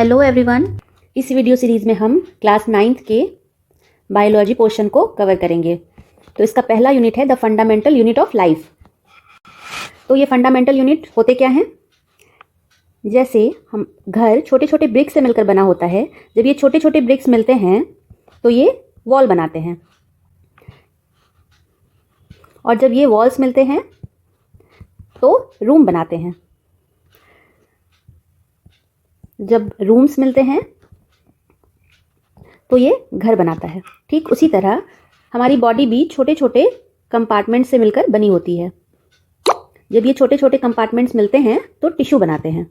Hello everyone, इस video series में हम क्लास 9th के बायोलॉजी पोर्शन को कवर करेंगे। तो इसका पहला यूनिट है the fundamental unit of life. तो ये फंडामेंटल यूनिट होते क्या हैं? जैसे हम घर छोटे छोटे ब्रिक्स से मिलकर बना होता है। जब ये छोटे छोटे ब्रिक्स मिलते हैं तो ये वॉल बनाते हैं, और जब ये वॉल्स मिलते हैं तो रूम बनाते हैं। जब रूम्स मिलते हैं तो ये घर बनाता है। ठीक उसी तरह हमारी बॉडी भी छोटे छोटे कंपार्टमेंट से मिलकर बनी होती है। जब ये छोटे छोटे कंपार्टमेंट्स मिलते हैं तो टिश्यू बनाते हैं,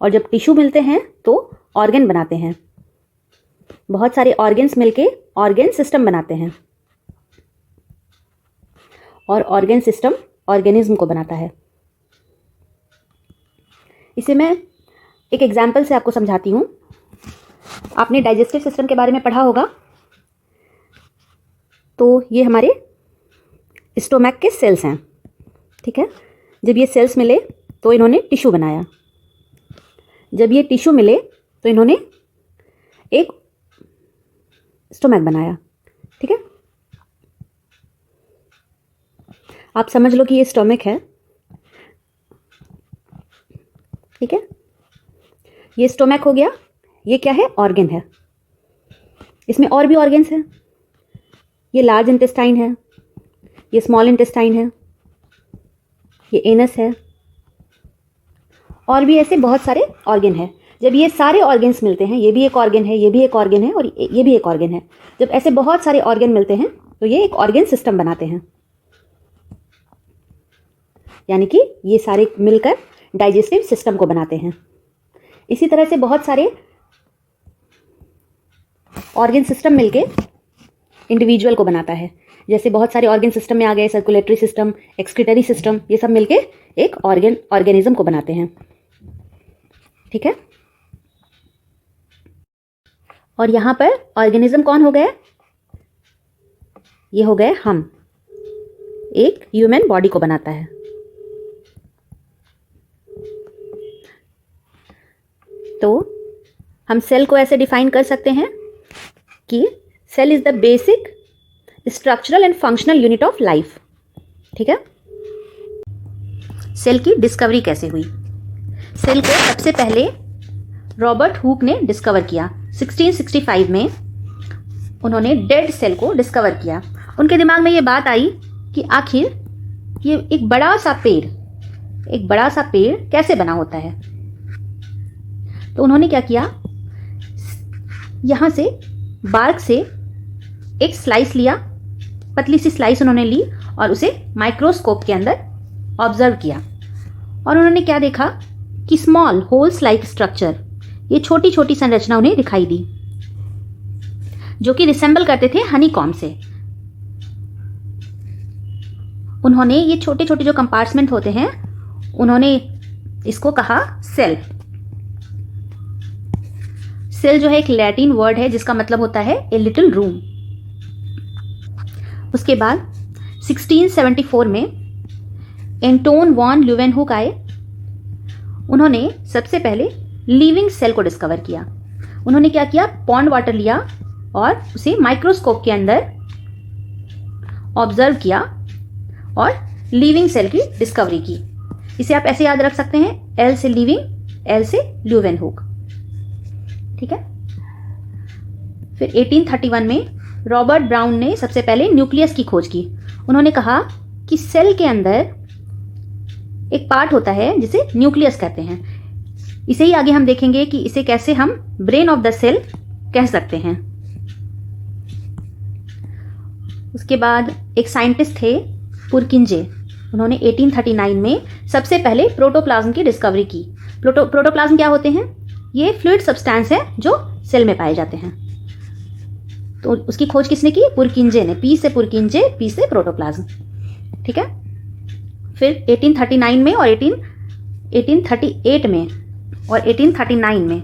और जब टिश्यू मिलते हैं तो ऑर्गन बनाते हैं। बहुत सारे ऑर्गन्स मिलके ऑर्गन सिस्टम बनाते हैं, और ऑर्गन सिस्टम ऑर्गेनिज्म को बनाता है। इसे मैं एक एग्जाम्पल से आपको समझाती हूँ। आपने डाइजेस्टिव सिस्टम के बारे में पढ़ा होगा। तो ये हमारे स्टोमक के सेल्स हैं, ठीक है। जब ये सेल्स मिले तो इन्होंने टिश्यू बनाया। जब ये टिश्यू मिले तो इन्होंने एक स्टोमक बनाया, ठीक है। आप समझ लो कि ये स्टोमक है, ठीक है। ये स्टोमक हो गया। ये क्या है? ऑर्गन है। इसमें और भी ऑर्गन्स हैं। ये लार्ज इंटेस्टाइन है, ये स्मॉल इंटेस्टाइन है, ये एनस है, और भी ऐसे बहुत सारे ऑर्गन हैं। जब ये सारे ऑर्गन्स मिलते हैं, ये भी एक ऑर्गन है, ये भी एक ऑर्गन है, और ये भी एक ऑर्गन है। जब ऐसे बहुत सारे ऑर्गन मिलते हैं तो ये एक ऑर्गन सिस्टम बनाते हैं, यानी कि ये सारे मिलकर डाइजेस्टिव सिस्टम को बनाते हैं। इसी तरह से बहुत सारे ऑर्गन सिस्टम मिलके इंडिविजुअल को बनाता है। जैसे बहुत सारे ऑर्गन सिस्टम में आ गए सर्कुलेटरी सिस्टम, एक्सक्रीटरी सिस्टम, ये सब मिलके एक ऑर्गेनिज्म को बनाते हैं, ठीक है। और यहां पर ऑर्गेनिज्म कौन हो गए? ये हो गए हम। एक ह्यूमन बॉडी को बनाता है। तो हम सेल को ऐसे डिफाइन कर सकते हैं कि cell is the basic structural and functional unit of life, ठीक है। सेल की डिस्कवरी कैसे हुई? सेल को सबसे पहले रॉबर्ट हुक ने डिस्कवर किया। 1665 में उन्होंने डेड सेल को डिस्कवर किया। उनके दिमाग में ये बात आई कि आखिर ये एक बड़ा सा पेड़ कैसे बना होता है। तो उन्होंने क्या किया, यहां से बार्क से एक स्लाइस लिया, पतली सी स्लाइस उन्होंने ली, और उसे माइक्रोस्कोप के अंदर ऑब्जर्व किया। और उन्होंने क्या देखा कि स्मॉल होल्स लाइक स्ट्रक्चर, ये छोटी छोटी संरचना उन्हें दिखाई दी, जो कि रिसेंबल करते थे हनीकॉम्ब से। उन्होंने ये छोटे छोटे जो कंपार्टमेंट होते हैं, उन्होंने इसको कहा सेल। सेल जो है एक लैटिन वर्ड है जिसका मतलब होता है ए लिटिल रूम। उसके बाद 1674 में एंटोन वॉन ल्यूवेनहुक आए। उन्होंने सबसे पहले लिविंग सेल को डिस्कवर किया। उन्होंने क्या किया, पॉन्ड वाटर लिया और उसे माइक्रोस्कोप के अंदर ऑब्जर्व किया और लिविंग सेल की डिस्कवरी की। इसे आप ऐसे याद रख सकते हैं, एल से लिविंग, एल से ल्यूवेनहुक, ठीक है। फिर 1831 में रॉबर्ट ब्राउन ने सबसे पहले न्यूक्लियस की खोज की। उन्होंने कहा कि सेल के अंदर एक पार्ट होता है जिसे न्यूक्लियस कहते हैं। इसे ही आगे हम देखेंगे कि इसे कैसे हम ब्रेन ऑफ द सेल कह सकते हैं। उसके बाद एक साइंटिस्ट थे पुरकिंजे। उन्होंने 1839 में सबसे पहले प्रोटोप्लाज्म की डिस्कवरी की। प्रोटोप्लाज्म क्या होते हैं? ये फ्लूइड सब्सटेंस है जो सेल में पाए जाते हैं। तो उसकी खोज किसने की? पुरकिंजे ने। पी से पुरकिंजे, पी से प्रोटोप्लाज्म, ठीक है। फिर 1839 में और 1838 में और 1839 में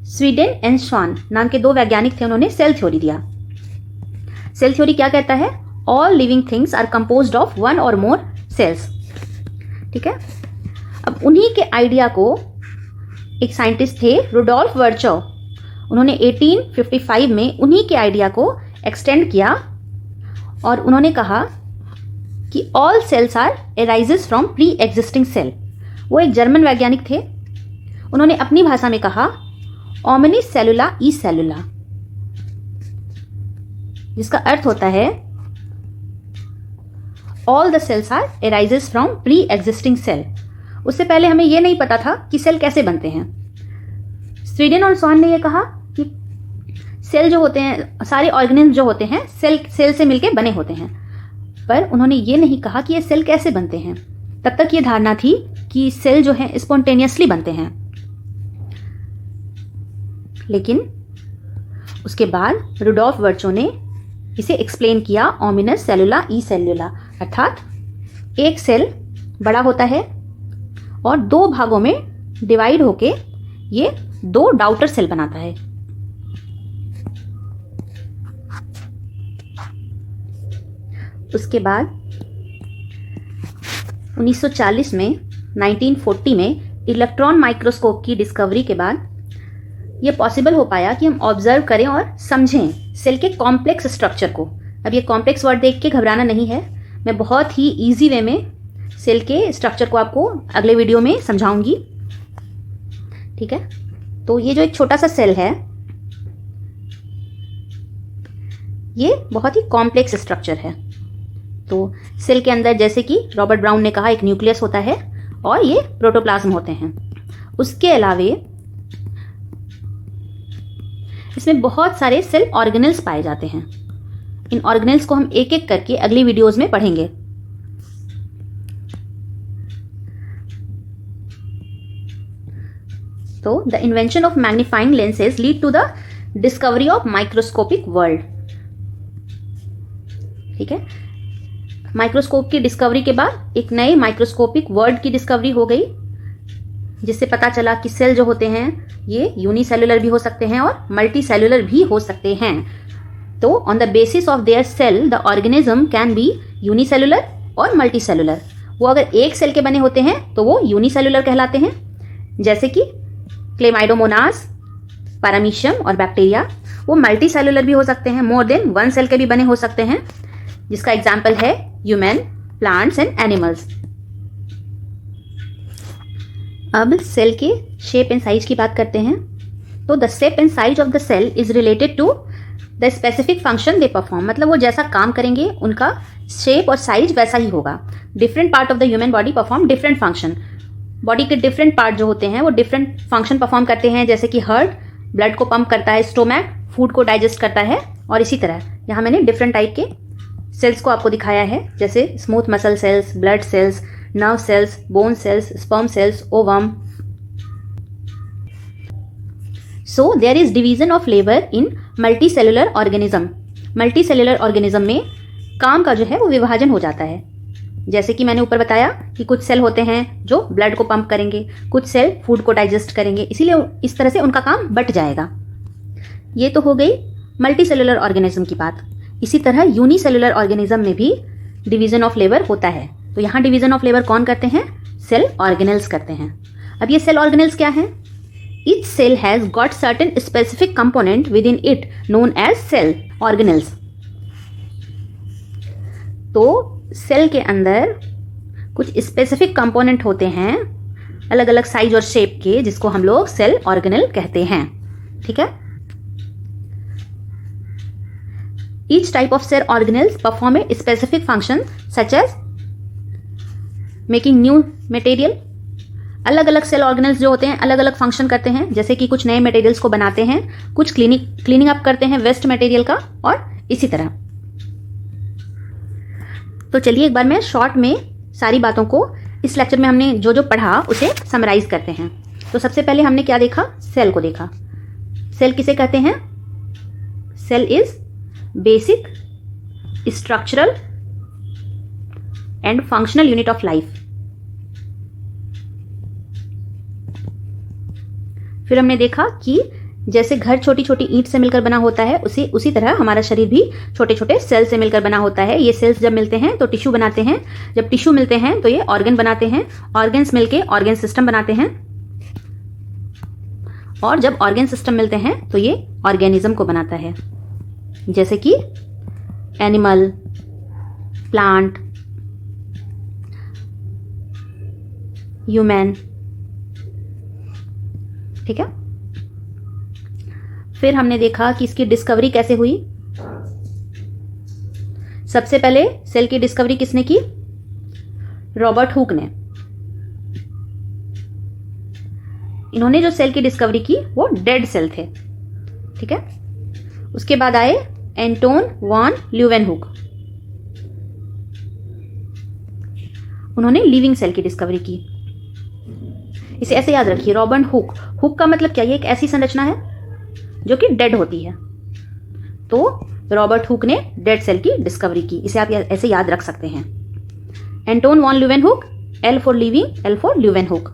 स्वीडन एंड स्वान नाम के दो वैज्ञानिक थे। उन्होंने सेल थ्योरी दिया। सेल थ्योरी क्या कहता है? All living things are composed of one or more sales, ठीक है। अब उन्हीं के आइडिया को एक साइंटिस्ट थे रुडोल्फ वर्चो, उन्होंने 1855 में उन्हीं के आइडिया को एक्सटेंड किया और उन्होंने कहा कि all cells are arises from pre existing cell. वो एक जर्मन वैज्ञानिक थे। उन्होंने अपनी भाषा में कहा ओमिनिस सेलुला ई सेलुला, जिसका अर्थ होता है all the cells are arises from pre existing cell. उससे पहले हमें यह नहीं पता था कि सेल कैसे बनते हैं। स्वीडन और सॉन ने यह कहा कि सेल जो होते हैं, सारे ऑर्गेनिज्म जो होते हैं सेल से मिलकर बने होते हैं, पर उन्होंने ये नहीं कहा कि ये सेल कैसे बनते हैं। तब तक ये धारणा थी कि सेल जो है स्पॉन्टेनियसली बनते हैं। लेकिन उसके बाद रुडोल्फ वर्चो ने इसे एक्सप्लेन किया ओमिनस सेलुला ई सेलुला, अर्थात एक सेल बड़ा होता है और दो भागों में डिवाइड होके ये दो डाउटर सेल बनाता है। उसके बाद 1940 में 1940 में इलेक्ट्रॉन माइक्रोस्कोप की डिस्कवरी के बाद यह पॉसिबल हो पाया कि हम ऑब्जर्व करें और समझें सेल के कॉम्प्लेक्स स्ट्रक्चर को। अब ये कॉम्प्लेक्स वर्ड देख के घबराना नहीं है, मैं बहुत ही इजी वे में सेल के स्ट्रक्चर को आपको अगले वीडियो में समझाऊंगी, ठीक है। तो ये जो एक छोटा सा सेल है, ये बहुत ही कॉम्प्लेक्स स्ट्रक्चर है। तो सेल के अंदर, जैसे कि रॉबर्ट ब्राउन ने कहा, एक न्यूक्लियस होता है और ये प्रोटोप्लाज्म होते हैं। उसके अलावे इसमें बहुत सारे सेल ऑर्गेनेल्स पाए जाते हैं। इन ऑर्गेनेल्स को हम एक एक करके अगली वीडियोस में पढ़ेंगे। तो the invention of magnifying lenses lead to the discovery of microscopic world, ठीक है। माइक्रोस्कोप की डिस्कवरी के बाद एक नए माइक्रोस्कोपिक वर्ल्ड की डिस्कवरी हो गई, जिससे पता चला कि सेल जो होते हैं ये यूनिसेलुलर भी हो सकते हैं और मल्टी सेलुलर भी हो सकते हैं। तो on the basis of their cell the organism can be unicellular और मल्टी सेलुलर। वो अगर एक सेल के बने होते हैं तो वो यूनिसेलुलर कहलाते हैं, जैसे कि क्लेमाइडोमोनास, पैरामीशियम और बैक्टीरिया। वो मल्टी सेलुलर भी हो सकते हैं, मोर देन वन सेल के भी बने हो सकते हैं, जिसका एग्जाम्पल है ह्यूमन, प्लांट्स एंड एनिमल्स। अब सेल के शेप एंड साइज की बात करते हैं। तो the shape and size of the cell is related to the specific function they perform, मतलब वो जैसा काम करेंगे उनका शेप और साइज वैसा ही होगा। Different part of the human body perform different function. Body के डिफरेंट पार्ट जो होते हैं वो डिफरेंट फंक्शन परफॉर्म करते हैं, जैसे कि हार्ट ब्लड को पंप करता है, स्टोमैक फूड को डाइजेस्ट करता है, और इसी तरह यहाँ मैंने डिफरेंट टाइप के सेल्स को आपको दिखाया है, जैसे smooth muscle cells, blood cells, nerve cells, bone cells, sperm cells, ovum. So there is division of labour in multi cellular organism. मल्टी सेलुलर ऑर्गेनिज्म में काम का जो है वो विभाजन हो जाता है। जैसे कि मैंने ऊपर बताया कि कुछ सेल होते हैं जो ब्लड को पंप करेंगे, कुछ सेल फूड को डाइजेस्ट करेंगे, इसीलिए इस तरह से उनका काम बट जाएगा। ये तो हो गई मल्टी सेलुलर ऑर्गेनिज्म की बात। इसी तरह यूनिसेलुलर ऑर्गेनिज्म में भी डिवीजन ऑफ लेबर होता है। तो यहाँ डिवीजन ऑफ लेबर कौन करते हैं? सेल ऑर्गेनेल्स करते हैं। अब ये सेल ऑर्गेनेल्स क्या हैं? Each cell has got certain specific component within it known as cell organelles. तो सेल के अंदर कुछ स्पेसिफिक कंपोनेंट होते हैं अलग अलग साइज और शेप के, जिसको हम लोग सेल ऑर्गेनेल कहते हैं, ठीक है। Each type of cell organelles perform a specific function such as making new material। अलग अलग सेल ऑर्गेनेल्स जो होते हैं अलग अलग फंक्शन करते हैं, जैसे कि कुछ नए मटेरियल्स को बनाते हैं, कुछ क्लीनिंग अप करते हैं वेस्ट मटेरियल का, और इसी तरह। तो चलिए एक बार मैं शॉर्ट में सारी बातों को इस लेक्चर में हमने जो जो पढ़ा उसे समराइज करते हैं। तो सबसे पहले हमने क्या देखा? सेल को देखा। सेल किसे कहते हैं? Cell is basic structural and functional unit of life. फिर हमने देखा कि जैसे घर छोटी छोटी ईंट से मिलकर बना होता है, उसी तरह हमारा शरीर भी छोटे छोटे सेल से मिलकर बना होता है। ये सेल्स जब मिलते हैं तो टिश्यू बनाते हैं, जब टिश्यू मिलते हैं तो ये ऑर्गन बनाते हैं, ऑर्गन्स मिलके ऑर्गन सिस्टम बनाते हैं, और जब ऑर्गेन सिस्टम मिलते हैं तो ये ऑर्गेनिज्म को बनाता है, जैसे कि एनिमल, प्लांट, ह्यूमन। ठीक है। फिर हमने देखा कि इसकी डिस्कवरी कैसे हुई। सबसे पहले सेल की डिस्कवरी किसने की? रॉबर्ट हुक ने। इन्होंने जो सेल की डिस्कवरी की वो डेड सेल थे। ठीक है। उसके बाद आए एंटोन वॉन ल्यूवेनहुक। उन्होंने लिविंग सेल की डिस्कवरी की। इसे ऐसे याद रखिए, रॉबर्ट हुक। हुक का मतलब क्या? ये एक ऐसी संरचना है जो कि डेड होती है। तो रॉबर्ट हुक ने डेड सेल की डिस्कवरी की। इसे आप ऐसे याद रख सकते हैं। Anton von Leeuwenhoek, L for living, L for Leeuwenhoek.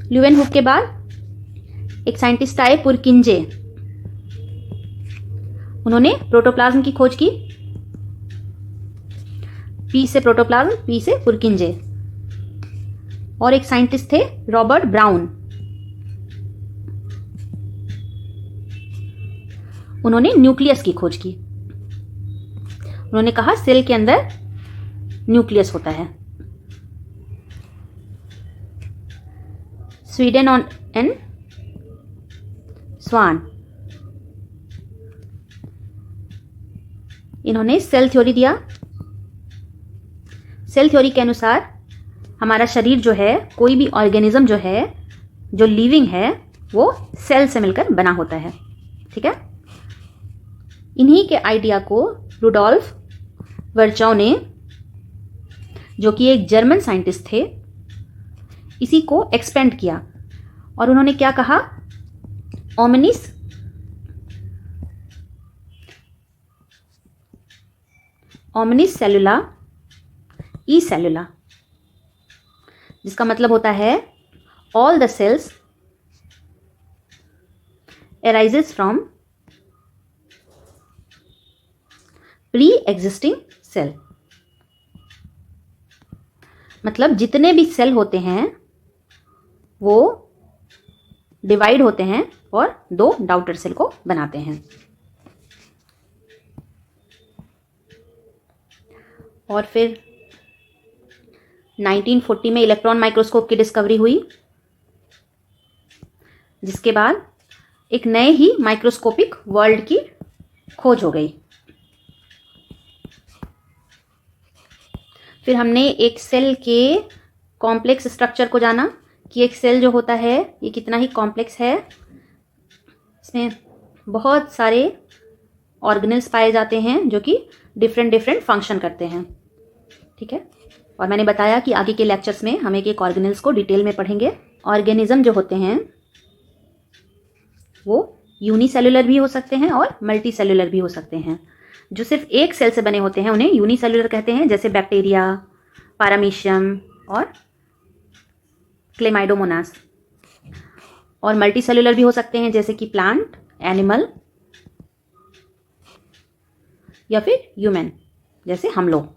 Leeuwenhoek के बाद एक साइंटिस्ट आए पुरकिंजे। उन्होंने प्रोटोप्लाज्म की खोज की। पी से प्रोटोप्लाज्म, पी से पुरकिंजे। और एक साइंटिस्ट थे रॉबर्ट ब्राउन। उन्होंने न्यूक्लियस की खोज की। उन्होंने कहा सेल के अंदर न्यूक्लियस होता है। स्वीडन एंड स्वान, इन्होंने सेल थ्योरी दिया। सेल थ्योरी के अनुसार हमारा शरीर जो है, कोई भी ऑर्गेनिज्म जो है, जो लिविंग है, वो सेल से मिलकर बना होता है। ठीक है। इन्हीं के आइडिया को रुडोल्फ वर्चॉव ने, जो कि एक जर्मन साइंटिस्ट थे, इसी को एक्सपेंड किया। और उन्होंने क्या कहा? ओमनिस सेलुला ई सेलुला, जिसका मतलब होता है all the cells arises from pre existing cell. मतलब जितने भी सेल होते हैं वो डिवाइड होते हैं और दो डाउटर सेल को बनाते हैं। और फिर 1940 में इलेक्ट्रॉन माइक्रोस्कोप की डिस्कवरी हुई, जिसके बाद एक नए ही माइक्रोस्कोपिक वर्ल्ड की खोज हो गई। फिर हमने एक सेल के कॉम्प्लेक्स स्ट्रक्चर को जाना कि एक सेल जो होता है ये कितना ही कॉम्प्लेक्स है। इसमें बहुत सारे ऑर्गेनेल्स पाए जाते हैं जो कि डिफरेंट फंक्शन करते हैं। ठीक है। और मैंने बताया कि आगे के लेक्चर्स में हम एक एक ऑर्गेनेल्स को डिटेल में पढ़ेंगे। ऑर्गेनिज्म जो होते हैं वो यूनिसेलुलर भी हो सकते हैं और मल्टी सेलुलर भी हो सकते हैं। जो सिर्फ एक सेल से बने होते हैं उन्हें यूनिसेलुलर कहते हैं, जैसे बैक्टीरिया, पारामीशियम और क्लेमाइडोमोनास। और मल्टी सेलुलर भी हो सकते हैं, जैसे कि प्लांट, एनिमल या फिर ह्यूमन, जैसे हम लोग।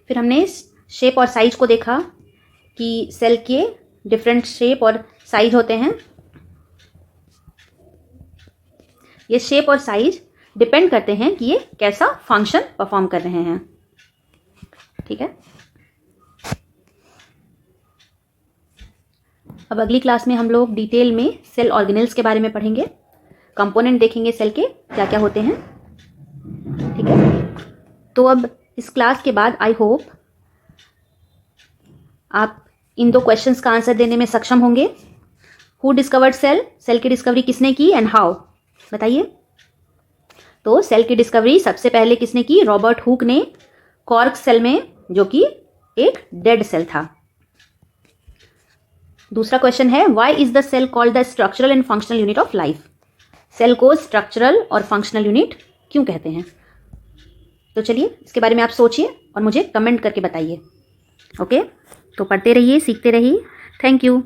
फिर हमने शेप और साइज को देखा कि सेल के डिफरेंट शेप और साइज होते हैं। ये शेप और साइज डिपेंड करते हैं कि ये कैसा फंक्शन परफॉर्म कर रहे हैं। ठीक है। अब अगली क्लास में हम लोग डिटेल में सेल ऑर्गेनेल्स के बारे में पढ़ेंगे, कंपोनेंट देखेंगे सेल के क्या क्या होते हैं। ठीक है। तो अब इस क्लास के बाद आई होप आप इन दो क्वेश्चंस का आंसर देने में सक्षम होंगे। Who discovered cell? सेल की डिस्कवरी किसने की एंड हाउ? बताइए। तो सेल की डिस्कवरी सबसे पहले किसने की? रॉबर्ट हुक ने, कॉर्क सेल में, जो कि एक डेड सेल था। दूसरा क्वेश्चन है why is the cell called the structural and functional unit of life? Cell को स्ट्रक्चरल और फंक्शनल यूनिट क्यों कहते हैं? तो चलिए इसके बारे में आप सोचिए और मुझे कमेंट करके बताइए। ओके, तो पढ़ते रहिए, सीखते रहिए। Thank you.